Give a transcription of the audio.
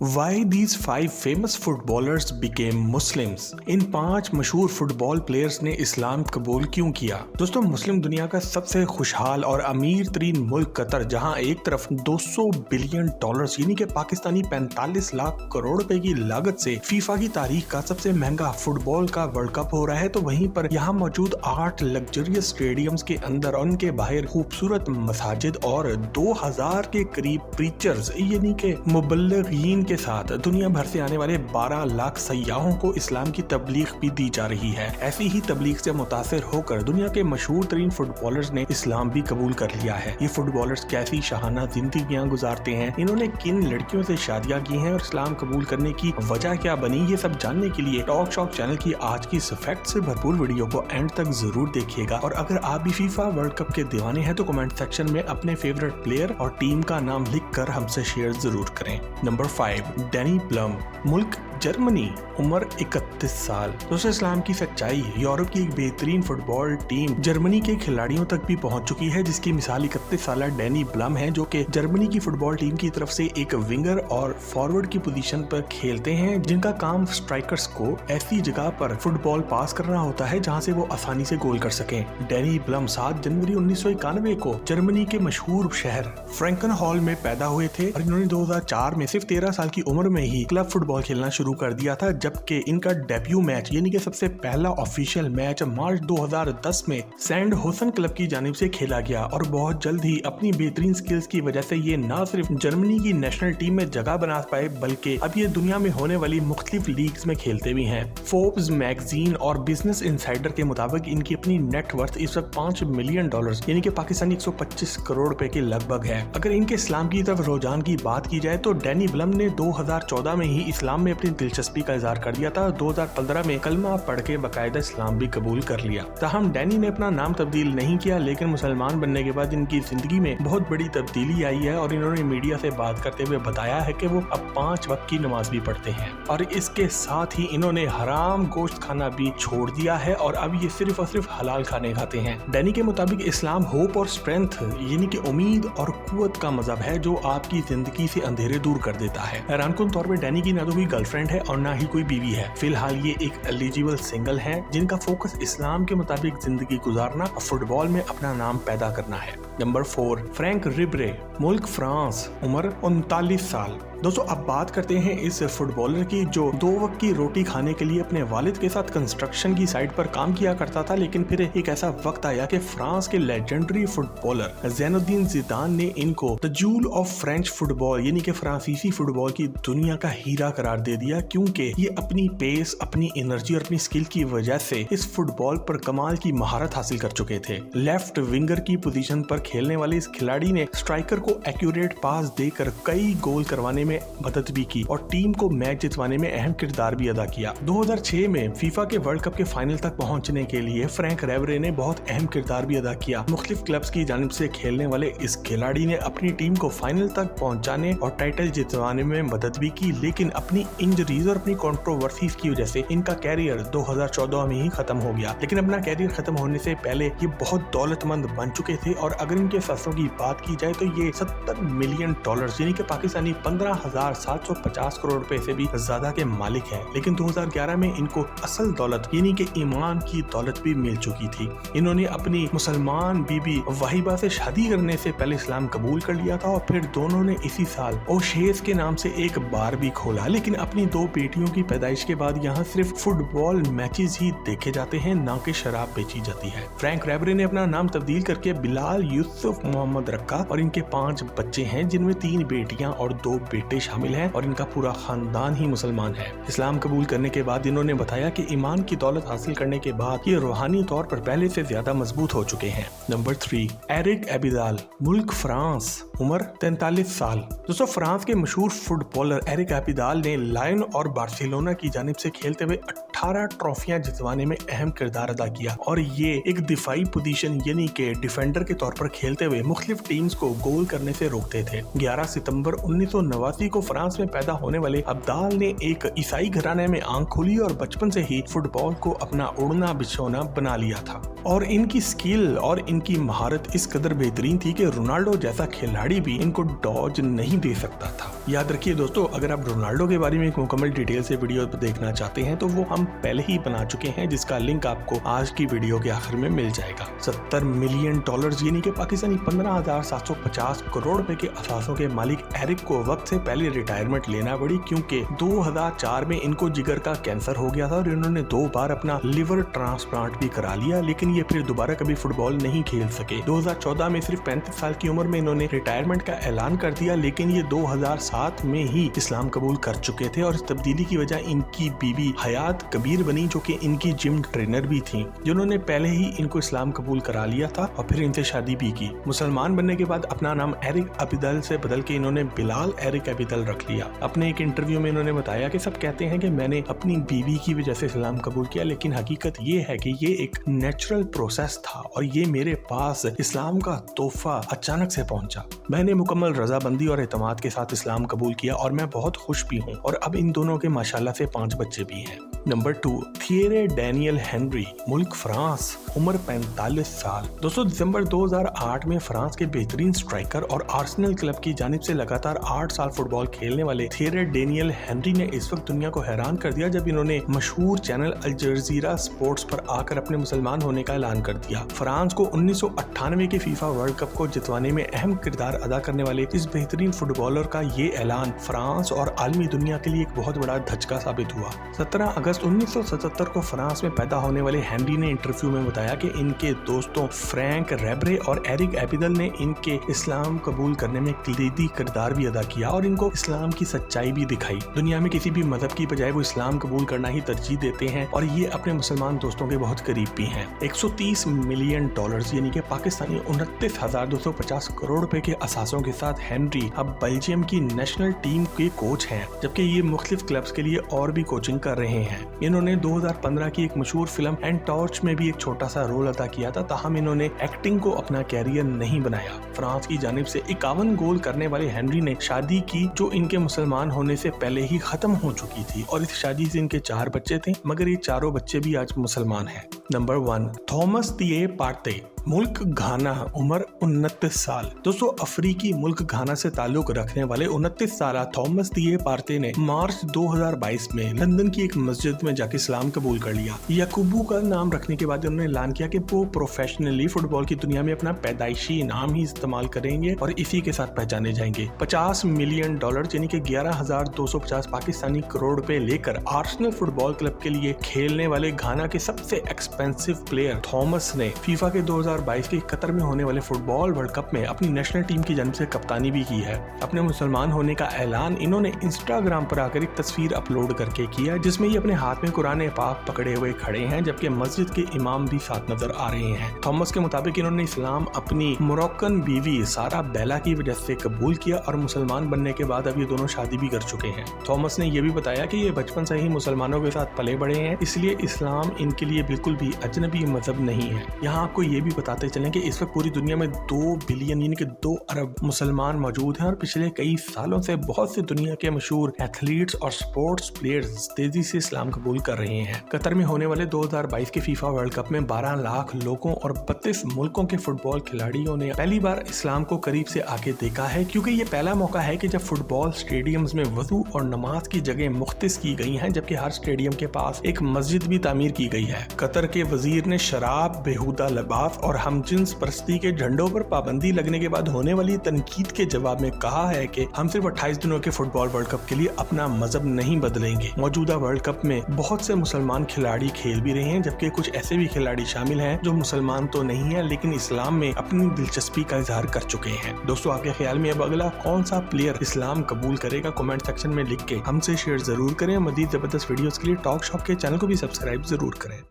Why these 5 famous footballers became Muslims? इन 5 मशहूर football players ने इस्लाम कबूल क्यों किया? दोस्तों, मुस्लिम दुनिया का सबसे खुशहाल और अमीर तरीन मुल्क कतर, जहां एक तरफ 200 बिलियन डॉलर्स यानी कि पाकिस्तानी 45 लाख करोड़ रुपए की लागत से फीफा की तारीख का सबसे महंगा फुटबॉल का वर्ल्ड कप हो रहा है, तो वहीं पर यहाँ मौजूद 8 लग्जरियस स्टेडियम्स के अंदर और उनके बाहर खूबसूरत मसाजिद और 2000 के करीब प्रीचर्स यानी कि मुबल्लिगीन के साथ दुनिया भर से आने वाले 12 लाख सयाहों को इस्लाम की तबलीग भी दी जा रही है। ऐसी ही तबलीग से मुतासिर होकर दुनिया के मशहूर तरीन फुटबॉलर्स ने इस्लाम भी कबूल कर लिया है। ये फुटबॉलर्स कैसी शाहाना जिंदगियां गुजारते हैं, इन्होंने किन लड़कियों से शादियां की हैं और इस्लाम कबूल करने की वजह क्या बनी, ये सब जानने के लिए टॉक शॉक चैनल की आज की इस फैक्ट से भरपूर वीडियो को एंड तक जरूर देखिएगा। और अगर आप भी फीफा वर्ल्ड कप के दीवाने हैं तो कमेंट सेक्शन में अपने फेवरेट प्लेयर और टीम का नाम लिखकर हमसे शेयर जरूर करें। नंबर 5, डैनी ब्लम, मुल्क जर्मनी, उम्र 31 साल। दोस्तों, इस्लाम की सच्चाई, यूरोप की एक बेहतरीन फुटबॉल टीम जर्मनी के खिलाड़ियों तक भी पहुंच चुकी है, जिसकी मिसाल 31 साल डैनी ब्लम है, जो कि जर्मनी की फुटबॉल टीम की तरफ से एक विंगर और फॉरवर्ड की पोजीशन पर खेलते हैं, जिनका काम स्ट्राइकर्स को ऐसी जगह पर फुटबॉल पास करना होता है जहां से वो आसानी से गोल कर सकें। डैनी ब्लम 7 जनवरी 1991 को जर्मनी के मशहूर शहर फ्रैंकनहॉल में पैदा हुए थे और इन्होंने 2004 में सिर्फ 13 साल की उम्र में ही क्लब फुटबॉल खेलना शुरू कर दिया था, जबकि इनका डेब्यू मैच यानी कि सबसे पहला ऑफिशियल मैच मार्च 2010 में सैंड होसन क्लब की जानिब से खेला गया और बहुत जल्द ही अपनी बेहतरीन स्किल्स की वजह से ये न सिर्फ जर्मनी की नेशनल टीम में जगह बना पाए, बल्कि अब ये दुनिया में होने वाली मुख्तलिफ लीग्स में खेलते भी हैं। फोर्ब्स मैगजीन और बिजनेस इनसाइडर के मुताबिक इनकी अपनी नेटवर्थ इस वक्त $5 मिलियन यानी कि पाकिस्तानी 125 करोड़ रुपए के लगभग है। अगर इनके इस्लाम की तरफ रुझान की बात की जाए तो डैनी ब्लम ने 2014 में ही इस्लाम में अपनी दिलचस्पी का इजहार कर दिया था। 2015 में कलमा पढ़ के बाकायदा इस्लाम भी कबूल कर लिया। ताहम डैनी ने अपना नाम तब्दील नहीं किया, लेकिन मुसलमान बनने के बाद इनकी जिंदगी में बहुत बड़ी तब्दीली आई है और इन्होंने मीडिया से बात करते हुए बताया है कि वो अब 5 वक्त की नमाज भी पढ़ते हैं और इसके साथ ही इन्होंने हराम गोश्त खाना भी छोड़ दिया है और अब ये सिर्फ और सिर्फ हलाल खाने खाते हैं। डैनी के मुताबिक इस्लाम होप और स्ट्रेंथ यानी कि उम्मीद और कुव्वत का मजहब है जो आपकी जिंदगी से अंधेरे दूर कर देता है। हैरानकुन तौर पर डैनी की ना तो कोई गर्लफ्रेंड है और ना ही कोई बीवी है। फिलहाल ये एक एलिजिबल सिंगल है जिनका फोकस इस्लाम के मुताबिक जिंदगी गुजारना और फुटबॉल में अपना नाम पैदा करना है। नंबर 4, फ्रैंक रिबरे, मुल्क फ्रांस, उम्र 39 साल। दोस्तों, अब बात करते हैं इस फुटबॉलर की जो 2 वक्त की रोटी खाने के लिए अपने वालिद के साथ कंस्ट्रक्शन की साइट पर काम किया करता था, लेकिन फिर एक ऐसा वक्त आया कि फ्रांस के लेजेंडरी फुटबॉलर ज़ैनुद्दीन ज़िदान ने इनको the joule of French football यानी कि फ्रांसीसी फुटबॉल की दुनिया का हीरा करार दे दिया, क्योंकि ये अपनी पेस, अपनी एनर्जी और अपनी स्किल की वजह से इस फुटबॉल पर कमाल की महारत हासिल कर चुके थे। लेफ्ट विंगर की पोजीशन पर खेलने वाले इस खिलाड़ी ने स्ट्राइकर को एक्यूरेट पास देकर कई गोल करवाने में मदद भी की और टीम को मैच जितवाने में अहम किरदार भी अदा किया। 2006 में फीफा के वर्ल्ड कप के फाइनल तक पहुंचने के लिए फ्रैंक रिबरे ने बहुत अहम किरदार भी अदा किया। मुख्तलिफ क्लब्स की जानिब से खेलने वाले इस खिलाड़ी ने अपनी टीम को फाइनल तक पहुंचाने और टाइटल जितवाने में मदद भी की, लेकिन अपनी इंजरीज और अपनी कंट्रोवर्सीज की वजह से इनका कैरियर 2014 में ही खत्म हो गया। लेकिन अपना कैरियर खत्म होने से पहले ये बहुत दौलतमंद बन चुके थे और अगर इनके पैसों की बात की जाए तो ये $70 मिलियन यानी कि पाकिस्तानी 15,750 करोड़ रुपए से भी ज्यादा के मालिक हैं। लेकिन 2011 में इनको असल दौलत यानी कि ईमान की दौलत भी मिल चुकी थी। इन्होंने अपनी मुसलमान बीबी वाहिबा से शादी करने से पहले इस्लाम कबूल कर लिया था और फिर दोनों ने इसी साल ओशेस के नाम से एक बार भी खोला, लेकिन अपनी 2 बेटियों की पैदाइश के बाद यहाँ सिर्फ फुटबॉल मैचेस ही देखे जाते हैं, ना कि शराब बेची जाती है। फ्रैंक रिबरे ने अपना नाम तब्दील करके बिलाल यूसुफ मोहम्मद रखा और इनके 5 बच्चे हैं, जिनमें 3 बेटियां और 2 बेटे शामिल हैं और इनका पूरा खानदान ही मुसलमान है। इस्लाम कबूल करने के बाद इन्होंने बताया कि ईमान की दौलत हासिल करने के बाद ये रूहानी तौर पर पहले से ज्यादा मजबूत हो चुके हैं। नंबर 3, एरिक एबिदाल, मुल्क फ्रांस, उम्र 43 साल। दोस्तों, फ्रांस के मशहूर फुटबॉलर एरिक एबिदाल ने लायन और बार्सिलोना की जानिब से खेलते हुए 18 ट्रॉफियां जितवाने में अहम किरदार अदा किया और ये एक दिफाई पोजीशन यानी कि डिफेंडर के तौर पर खेलते हुए मुख्तलिफ टीम्स को गोल करने से रोकते थे। 11 सितंबर 1989 को फ्रांस में पैदा होने वाले अब्दाल ने एक ईसाई घराने में आंख खोली और बचपन से ही फुटबॉल को अपना उड़ना बिछौना बना लिया था और इनकी स्किल और इनकी महारत इस कदर बेहतरीन थी कि रोनाल्डो जैसा खिलाड़ी भी इनको डॉज नहीं दे सकता था। याद रखिए दोस्तों, अगर आप रोनाल्डो के बारे में एक मुकम्मल डिटेल से वीडियो देखना चाहते हैं तो वो हम पहले ही बना चुके हैं, जिसका लिंक आपको आज की वीडियो के आखिर में मिल जाएगा। $70 मिलियन यानी कि पाकिस्तानी 15,750 करोड़ रुपए के असासों के मालिक एरिक को वक्त से पहले रिटायरमेंट लेना पड़ी, क्योंकि 2004 में इनको जिगर का कैंसर हो गया था और इन्होंने 2 बार अपना लिवर ट्रांसप्लांट भी करा लिया, लेकिन ये फिर दोबारा कभी फुटबॉल नहीं खेल सके। 2014 में सिर्फ 35 साल की उम्र में इन्होंने रिटायरमेंट का ऐलान कर दिया, लेकिन ये 2007 में ही इस्लाम कबूल कर चुके थे और इस तब्दीली की वजह इनकी बीवी हयात कबीर बनी, जो कि इनकी जिम ट्रेनर भी थी, जिन्होंने पहले ही इनको इस्लाम कबूल करा लिया था और फिर इनसे शादी भी की। मुसलमान बनने के बाद अपना नाम एरिक अबिदल से बदल के इन्होंने बिलाल एरिक अबिदल रख लिया। अपने एक इंटरव्यू में इन्होंने बताया कि सब कहते हैं कि मैंने अपनी बीवी की वजह से इस्लाम कबूल किया, लेकिन हकीकत ये है कि ये एक नेचुरल प्रोसेस था और ये मेरे पास इस्लाम का तोहफा अचानक से पहुंचा। मैंने मुकम्मल रजाबंदी और एतमाद के साथ इस्लाम कबूल किया और मैं बहुत खुश भी हूँ और अब इन दोनों के माशाल्लाह से 5 बच्चे भी हैं। नंबर 2, थियरे डेनियल हेनरी, मुल्क फ्रांस, उम्र 45 साल। दोस्तों, दिसंबर 2008 में फ्रांस के बेहतरीन स्ट्राइकर और आर्सेनल क्लब की जानिब से लगातार 8 साल फुटबॉल खेलने वाले थियरे डेनियल हेनरी ने इस वक्त दुनिया को हैरान कर दिया जब इन्होंने मशहूर चैनल अल जजीरा स्पोर्ट्स पर आकर अपने मुसलमान होने का ऐलान कर दिया। फ्रांस को 1998 के फीफा वर्ल्ड कप को जितवाने में अहम किरदार अदा करने वाले इस बेहतरीन फुटबॉलर का ये ऐलान फ्रांस और आलमी दुनिया के लिए एक बहुत बड़ा धचका साबित हुआ। 17 अगस्त 1977 को फ्रांस में पैदा होने वाले हेनरी ने इंटरव्यू में बताया कि इनके दोस्तों फ्रैंक रेब्रे और एरिक एबिदल ने इनके इस्लाम कबूल करने में कलीदी किरदार भी अदा किया और इनको इस्लाम की सच्चाई भी दिखाई। दुनिया में किसी भी मजहब की बजाय वो इस्लाम कबूल करना ही तरजीह देते हैं और ये अपने मुसलमान दोस्तों के बहुत करीब भी हैं। $130 मिलियन यानी कि पाकिस्तानी 29,250 करोड़ रुपए के असासों के साथ हेनरी अब बेल्जियम की नेशनल टीम के कोच हैं, जबकि ये मुख्तलिफ क्लब्स के लिए और भी कोचिंग कर रहे हैं। इन्होंने 2015 की एक मशहूर फिल्म एंड टॉर्च में भी एक छोटा सा रोल अदा किया था, ताहम इन्होंने एक्टिंग को अपना कैरियर नहीं बनाया। फ्रांस की जानिब से 51 गोल करने वाले हेनरी ने शादी की जो इनके मुसलमान होने से पहले ही खत्म हो चुकी थी और इस शादी से इनके 4 बच्चे थे, मगर ये चारों बच्चे भी आज मुसलमान हैं। नंबर 1, थॉमस दिए पार्टे, मुल्क घाना, उम्र 29 साल। दोस्तों, अफ्रीकी मुल्क घाना से ताल्लुक रखने वाले 29 साल थॉमस दिए पार्टे ने मार्च 2022 में लंदन की एक मस्जिद में जाके इस्लाम कबूल कर लिया। याकूबू का नाम रखने के बाद उन्होंने ऐलान किया कि वो प्रोफेशनली फुटबॉल की दुनिया में अपना पैदाइशी नाम ही इस्तेमाल करेंगे और इसी के साथ पहचाने जाएंगे। $50 मिलियन यानी कि 11,250 पाकिस्तानी करोड़ रुपए लेकर आर्सेनल फुटबॉल क्लब के लिए खेलने वाले घाना के सबसे एक्सपेंसिव प्लेयर थॉमस ने फीफा के 2022 के कतर में होने वाले फुटबॉल वर्ल्ड कप में अपनी नेशनल टीम की जानिब से कप्तानी भी की है। अपने मुसलमान होने का ऐलान इन्होंने इंस्टाग्राम पर आकर एक तस्वीर अपलोड करके किया, जिसमें ये अपने हाथ में कुरान पाक पकड़े हुए खड़े हैं, जबकि मस्जिद के इमाम भी साथ नजर आ रहे हैं। थॉमस के मुताबिक इन्होंने इस्लाम अपनी मोरक्कन बीवी सारा बेला की वजह से कबूल किया और मुसलमान बनने के बाद अब ये दोनों शादी भी कर चुके हैं। थॉमस ने यह भी बताया कि ये बचपन से ही मुसलमानों के साथ पले बड़े हैं, इसलिए इस्लाम इनके लिए बिल्कुल भी अजनबी मजहब नहीं है। यहाँ आपको ये भी बताते चलें कि इस वक्त पूरी दुनिया में 2 बिलियन यानी कि 2 अरब मुसलमान मौजूद हैं और पिछले कई सालों से बहुत से दुनिया के मशहूर एथलीट्स और स्पोर्ट्स प्लेयर्स तेजी से इस्लाम कबूल कर रहे हैं। कतर में होने वाले 2022 के फीफा वर्ल्ड कप में 12 लाख लोगों और 32 मुल्कों के फुटबॉल खिलाड़ियों ने पहली बार इस्लाम को करीब से आके देखा है, क्योंकि ये पहला मौका है कि जब फुटबॉल स्टेडियम्स में वजू और नमाज की जगह मुख्तस की गई हैं, जबकि हर स्टेडियम के पास एक मस्जिद भी तामीर की गई है। कतर के वजीर ने शराब, बेहुदा लिबास और हमजिन्स परस्ती के झंडों पर पाबंदी लगने के बाद होने वाली तनकीद के जवाब में कहा है कि हम सिर्फ 28 दिनों के फुटबॉल वर्ल्ड कप के लिए अपना मजहब नहीं बदलेंगे। मौजूदा वर्ल्ड कप में बहुत से मुसलमान खिलाड़ी खेल भी रहे हैं, जबकि कुछ ऐसे भी खिलाड़ी शामिल हैं जो मुसलमान तो नहीं है लेकिन इस्लाम में अपनी दिलचस्पी का इजहार कर चुके हैं। दोस्तों, आपके ख्याल में अब अगला कौन सा प्लेयर इस्लाम कबूल करेगा? कमेंट सेक्शन में लिख के हमसे शेयर जरूर करें। मजीद जबरदस्त वीडियोस के लिए टॉक शॉप के चैनल को भी सब्सक्राइब जरूर करें।